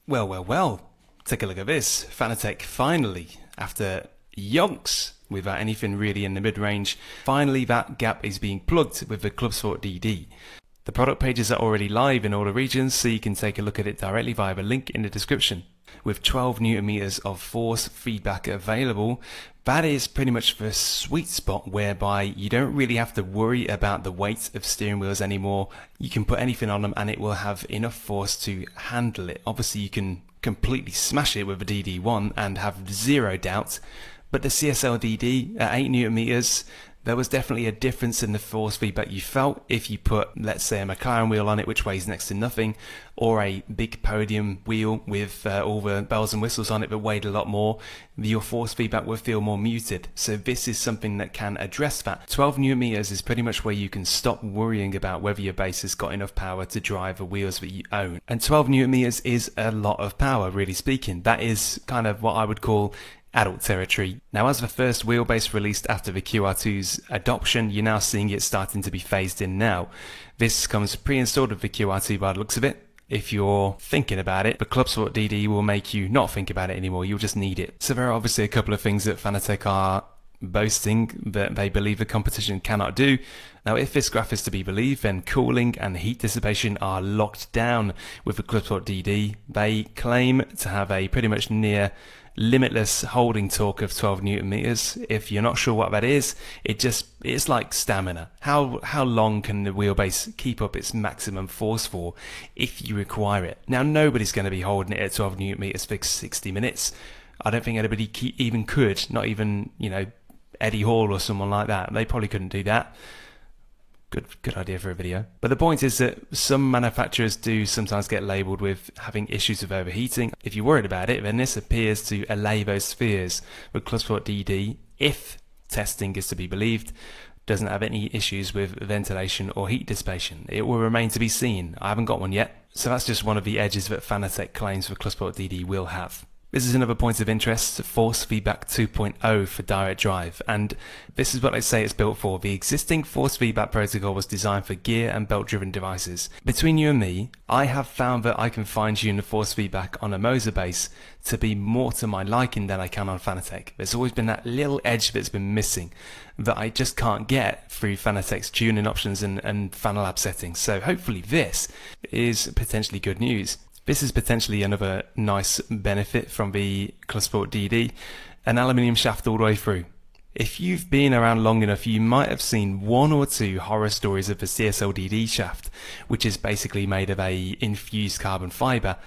Well, take a look at this. Fanatec finally, after yonks without anything really in the mid-range, finally that gap is being plugged with the ClubSport DD. The product pages are already live in all the regions, so you can take a look at it directly via the link in the description. With 12 Newton meters of force feedback available, that is pretty much the sweet spot whereby you don't really have to worry about the weight of steering wheels anymore. You can put anything on them and it will have enough force to handle it. Obviously you can completely smash it with a DD1 and have zero doubt, but the CSL DD at 8 Newton meters, there was definitely a difference in the force feedback you felt if you put, let's say, a McLaren wheel on it, which weighs next to nothing, or a big podium wheel with all the bells and whistles on it that weighed a lot more. Your force feedback will feel more muted. So this is something that can address that. 12 Newton meters is pretty much where you can stop worrying about whether your base has got enough power to drive the wheels that you own. And 12 Newton meters is a lot of power, really speaking. That is kind of what I would call adult territory. Now, as the first wheelbase released after the QR2's adoption, you're now seeing it starting to be phased in now. This comes pre-installed with the QR2 by the looks of it. If you're thinking about it, the ClubSport DD will make you not think about it anymore. You'll just need it. So there are obviously a couple of things that Fanatec are boasting that they believe the competition cannot do. Now, if this graph is to be believed, then cooling and heat dissipation are locked down with the ClubSport DD. They claim to have a pretty much near limitless holding torque of 12 Newton meters. If you're not sure what that is, it's like stamina. How long can the wheelbase keep up its maximum force for if you require it? Now, nobody's going to be holding it at 12 Newton meters for 60 minutes. I don't think anybody even could, not even, Eddie Hall or someone like that. They probably couldn't do that. Good idea for a video. But the point is that some manufacturers do sometimes get labelled with having issues with overheating. If you're worried about it, then this appears to allay those fears. With ClubSport DD, if testing is to be believed, doesn't have any issues with ventilation or heat dissipation. It will remain to be seen. I haven't got one yet. So that's just one of the edges that Fanatec claims the ClubSport DD will have. This is another point of interest, Force Feedback 2.0 for direct drive, and this is what they say it's built for. The existing force feedback protocol was designed for gear and belt driven devices. Between you and me, I have found that I can fine tune the force feedback on a moza base to be more to my liking than I can on Fanatec. There's always been that little edge that's been missing that I just can't get through Fanatec's tuning options and Fanalab settings. So hopefully this is potentially good news. This is potentially another nice benefit from the ClubSport DD, an aluminium shaft all the way through. If you've been around long enough, you might have seen one or two horror stories of the CSL DD shaft, which is basically made of a infused carbon fibre,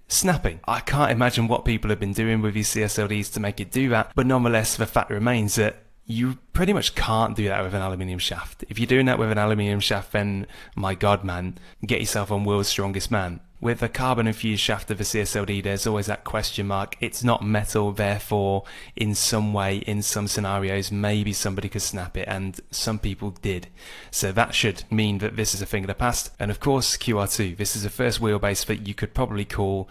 snapping. I can't imagine what people have been doing with these CSLDs to make it do that, but nonetheless the fact remains that you pretty much can't do that with an aluminium shaft. If you're doing that with an aluminium shaft, then my god man, get yourself on World's Strongest Man. With a carbon infused shaft of a CSLD, there's always that question mark. It's not metal, therefore in some way, in some scenarios, maybe somebody could snap it, and some people did. So that should mean that this is a thing of the past. And of course, QR2, this is the first wheelbase that you could probably call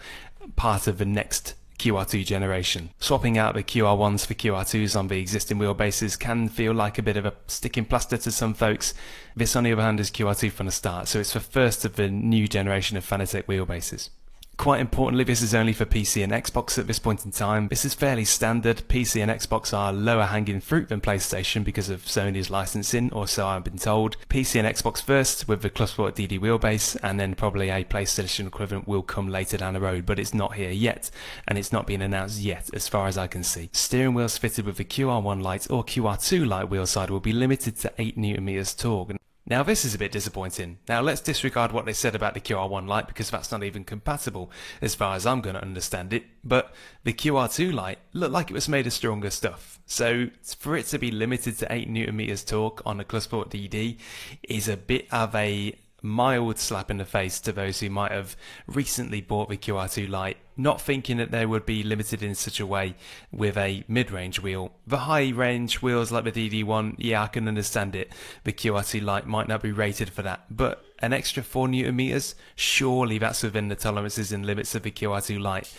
part of the next QR2 generation. Swapping out the QR1s for QR2s on the existing wheelbases can feel like a bit of a sticking plaster to some folks. This on the other hand is QR2 from the start, so it's the first of the new generation of Fanatec wheelbases. Quite importantly, this is only for PC and Xbox at this point in time. This is fairly standard. PC and Xbox are lower hanging fruit than PlayStation because of Sony's licensing, or so I've been told. PC and Xbox first with the ClubSport DD wheelbase, and then probably a PlayStation equivalent will come later down the road, but it's not here yet, and it's not been announced yet as far as I can see. Steering wheels fitted with the QR1 light or QR2 light wheel side will be limited to 8 Newton meters torque. Now this is a bit disappointing. Now let's disregard what they said about the QR1 light because that's not even compatible as far as I'm going to understand it, but the QR2 light looked like it was made of stronger stuff. So for it to be limited to 8 Newton meters torque on the ClubSport DD is a bit of a mild slap in the face to those who might have recently bought the QR2 light, not thinking that they would be limited in such a way with a mid-range wheel. The high-range wheels like the DD1, yeah, I can understand it. The QR2 light might not be rated for that, but an extra 4 Newton meters, surely that's within the tolerances and limits of the QR2 light.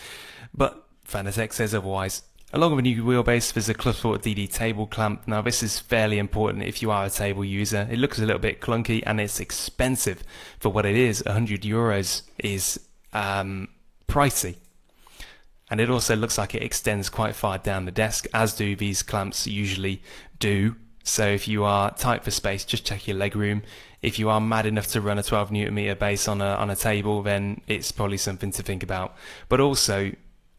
But Fanatec says otherwise. Along with a new wheelbase, there's a ClubSport DD table clamp. Now this is fairly important if you are a table user. It looks a little bit clunky and it's expensive for what it is. €100 is pricey. and it also looks like it extends quite far down the desk, as do these clamps usually do. So if you are tight for space, just check your leg room. If you are mad enough to run a 12 Newton meter base on a table, then it's probably something to think about. But also,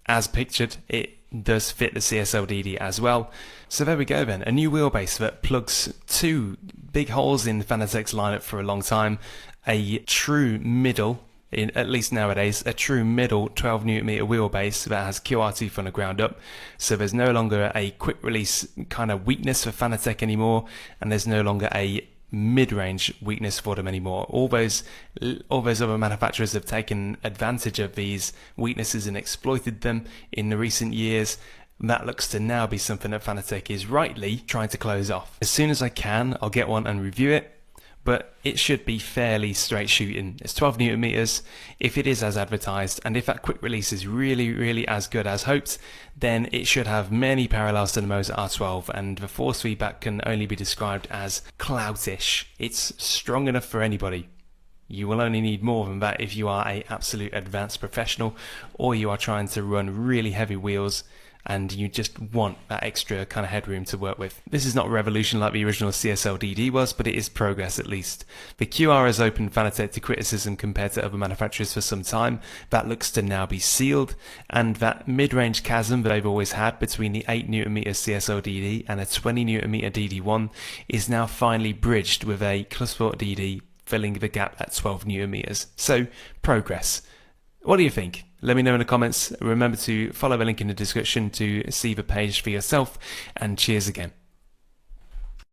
as pictured, it does fit the CSL DD as well. So there we go then, a new wheelbase that plugs two big holes in Fanatec's lineup for a long time. A true middle, at least nowadays, a true middle 12 Newton meter wheelbase that has QRT from the ground up. So there's no longer a quick release kind of weakness for Fanatec anymore, and there's no longer a mid-range weakness for them anymore. All those other manufacturers have taken advantage of these weaknesses and exploited them in the recent years. That looks to now be something that Fanatec is rightly trying to close off. As soon as I can, I'll get one and review it, but it should be fairly straight shooting. It's 12 Newton meters. If it is as advertised, and if that quick release is really as good as hoped, then it should have many parallels to the moza R12, and the force feedback can only be described as cloutish. It's strong enough for anybody. You will only need more than that if you are an absolute advanced professional, or you are trying to run really heavy wheels and you just want that extra kind of headroom to work with. This is not a revolution like the original CSL DD was, but it is progress at least. The QR has opened Fanatec to criticism compared to other manufacturers for some time. That looks to now be sealed, and that mid-range chasm that they've always had between the 8 Newton meter CSL DD and a 20 Newton meter DD1 is now finally bridged with a ClubSport DD filling the gap at 12 Newton meters. So, progress. What do you think? Let me know in the comments. Remember to follow the link in the description to see the page for yourself, and cheers again.